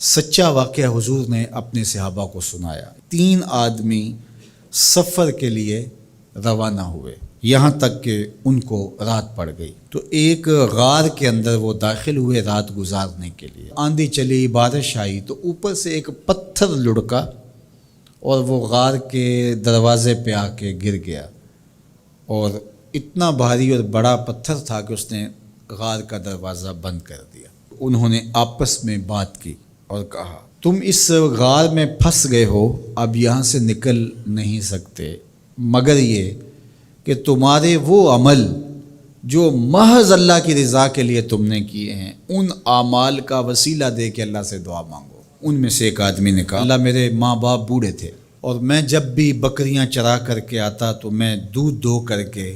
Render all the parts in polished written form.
سچا واقعہ حضور نے اپنے صحابہ کو سنایا۔ 3 آدمی سفر کے لیے روانہ ہوئے، یہاں تک کہ ان کو رات پڑ گئی تو ایک غار کے اندر وہ داخل ہوئے رات گزارنے کے لیے۔ آندھی چلی، بارش آئی تو اوپر سے ایک پتھر لڑکا اور وہ غار کے دروازے پہ آ کے گر گیا، اور اتنا بھاری اور بڑا پتھر تھا کہ اس نے غار کا دروازہ بند کر دیا۔ انہوں نے آپس میں بات کی اور کہا، تم اس غار میں پھنس گئے ہو، اب یہاں سے نکل نہیں سکتے مگر یہ کہ تمہارے وہ عمل جو محض اللہ کی رضا کے لیے تم نے کیے ہیں، ان اعمال کا وسیلہ دے کے اللہ سے دعا مانگو۔ ان میں سے ایک آدمی نے کہا، اللہ میرے ماں باپ بوڑھے تھے اور میں جب بھی بکریاں چرا کر کے آتا تو میں دودھ دو کر کے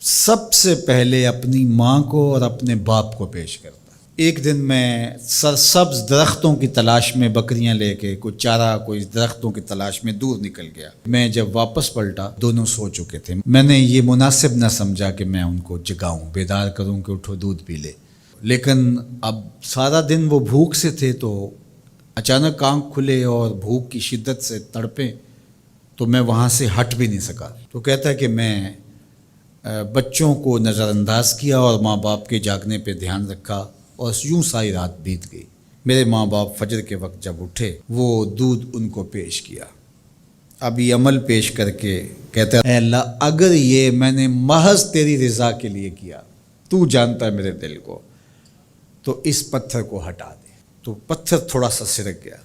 سب سے پہلے اپنی ماں کو اور اپنے باپ کو پیش کرتا۔ ایک دن میں سرسبز درختوں کی تلاش میں بکریاں لے کے کوئی چارہ، کوئی درختوں کی تلاش میں دور نکل گیا۔ میں جب واپس پلٹا دونوں سو چکے تھے۔ میں نے یہ مناسب نہ سمجھا کہ میں ان کو جگاؤں، بیدار کروں کہ اٹھو دودھ پی لے، لیکن اب سارا دن وہ بھوک سے تھے تو اچانک آنکھ کھلے اور بھوک کی شدت سے تڑپے تو میں وہاں سے ہٹ بھی نہیں سکا۔ تو کہتا ہے کہ میں بچوں کو نظر انداز کیا اور ماں باپ کے جاگنے پہ دھیان رکھا اور یوں ساری رات بیت گئی۔ میرے ماں باپ فجر کے وقت جب اٹھے وہ دودھ ان کو پیش کیا۔ اب یہ عمل پیش کر کے کہتا ہے، اے اللہ اگر یہ میں نے محض تیری رضا کے لیے کیا، تو جانتا ہے میرے دل کو، تو اس پتھر کو ہٹا دے۔ تو پتھر تھوڑا سا سرک گیا،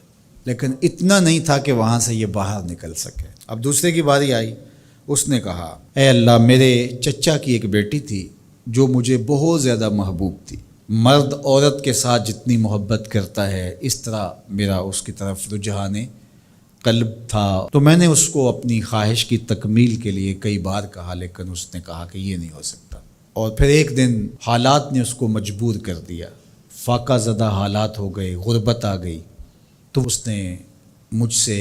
لیکن اتنا نہیں تھا کہ وہاں سے یہ باہر نکل سکے۔ اب دوسرے کی باری آئی، اس نے کہا، اے اللہ میرے چچا کی ایک بیٹی تھی جو مجھے بہت زیادہ محبوب تھی، مرد عورت کے ساتھ جتنی محبت کرتا ہے اس طرح میرا اس کی طرف رجحان قلب تھا، تو میں نے اس کو اپنی خواہش کی تکمیل کے لیے کئی بار کہا، لیکن اس نے کہا کہ یہ نہیں ہو سکتا۔ اور پھر ایک دن حالات نے اس کو مجبور کر دیا، فاقہ زدہ حالات ہو گئے، غربت آ گئی، تو اس نے مجھ سے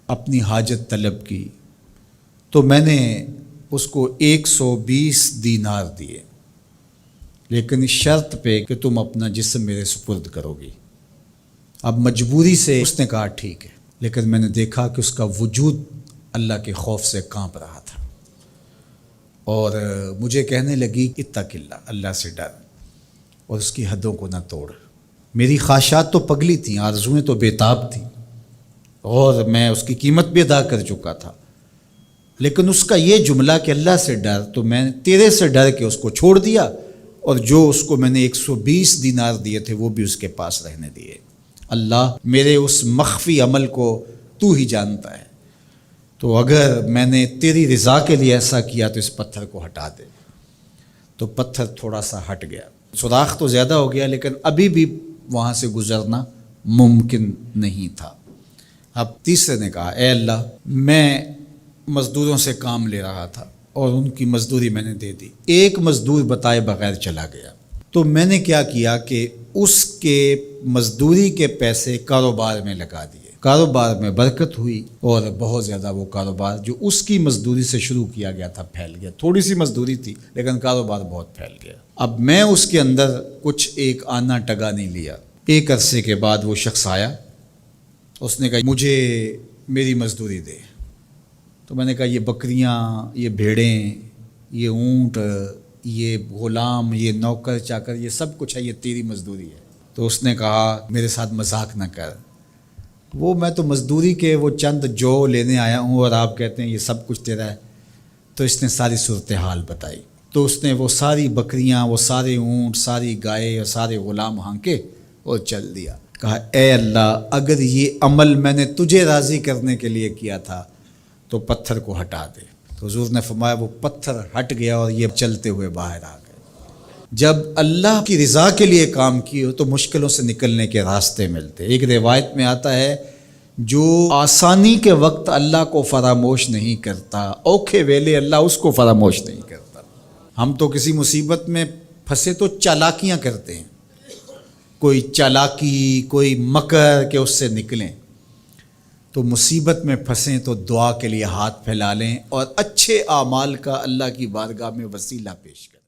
اپنی حاجت طلب کی، تو میں نے اس کو 120 دینار دیے، لیکن اس شرط پہ کہ تم اپنا جسم میرے سپرد کرو گی۔ اب مجبوری سے اس نے کہا ٹھیک ہے، لیکن میں نے دیکھا کہ اس کا وجود اللہ کے خوف سے کانپ رہا تھا، اور مجھے کہنے لگی اتق اللہ، اللہ سے ڈر اور اس کی حدوں کو نہ توڑ۔ میری خواہشات تو پگلی تھیں، آرزوئیں تو بےتاب تھیں، اور میں اس کی قیمت بھی ادا کر چکا تھا، لیکن اس کا یہ جملہ کہ اللہ سے ڈر، تو میں نے تیرے سے ڈر کے اس کو چھوڑ دیا، اور جو اس کو میں نے 120 دینار دیے تھے وہ بھی اس کے پاس رہنے دیے۔ اللہ میرے اس مخفی عمل کو تو ہی جانتا ہے، تو اگر میں نے تیری رضا کے لیے ایسا کیا تو اس پتھر کو ہٹا دے۔ تو پتھر تھوڑا سا ہٹ گیا، سوراخ تو زیادہ ہو گیا لیکن ابھی بھی وہاں سے گزرنا ممکن نہیں تھا۔ اب تیسرے نے کہا، اے اللہ میں مزدوروں سے کام لے رہا تھا اور ان کی مزدوری میں نے دے دی، ایک مزدور بتائے بغیر چلا گیا، تو میں نے کیا کیا کہ اس کے مزدوری کے پیسے کاروبار میں لگا دیے، کاروبار میں برکت ہوئی اور بہت زیادہ وہ کاروبار جو اس کی مزدوری سے شروع کیا گیا تھا پھیل گیا۔ تھوڑی سی مزدوری تھی لیکن کاروبار بہت پھیل گیا۔ اب میں اس کے اندر کچھ ایک آنا ٹگا نہیں لیا۔ ایک عرصے کے بعد وہ شخص آیا، اس نے کہا مجھے میری مزدوری دے۔ تو میں نے کہا یہ بکریاں، یہ بھیڑیں، یہ اونٹ، یہ غلام، یہ نوکر چاکر، یہ سب کچھ ہے، یہ تیری مزدوری ہے۔ تو اس نے کہا میرے ساتھ مذاق نہ کر، وہ میں تو مزدوری کے وہ چند جو لینے آیا ہوں اور آپ کہتے ہیں یہ سب کچھ تیرا ہے۔ تو اس نے ساری صورتحال بتائی، تو اس نے وہ ساری بکریاں، وہ سارے اونٹ، ساری گائے اور سارے غلام ہانکے اور چل دیا۔ کہا اے اللہ اگر یہ عمل میں نے تجھے راضی کرنے کے لیے کیا تھا تو پتھر کو ہٹا دے۔ تو حضور نے فرمایا وہ پتھر ہٹ گیا اور یہ چلتے ہوئے باہر آ گئے۔ جب اللہ کی رضا کے لیے کام کیے تو مشکلوں سے نکلنے کے راستے ملتے۔ ایک روایت میں آتا ہے جو آسانی کے وقت اللہ کو فراموش نہیں کرتا، اوکھے ویلے اللہ اس کو فراموش نہیں کرتا۔ ہم تو کسی مصیبت میں پھنسے تو چالاکیاں کرتے ہیں، کوئی چالاکی، کوئی مکر کہ اس سے نکلیں۔ تو مصیبت میں پھنسیں تو دعا کے لیے ہاتھ پھیلا لیں اور اچھے اعمال کا اللہ کی بارگاہ میں وسیلہ پیش کریں۔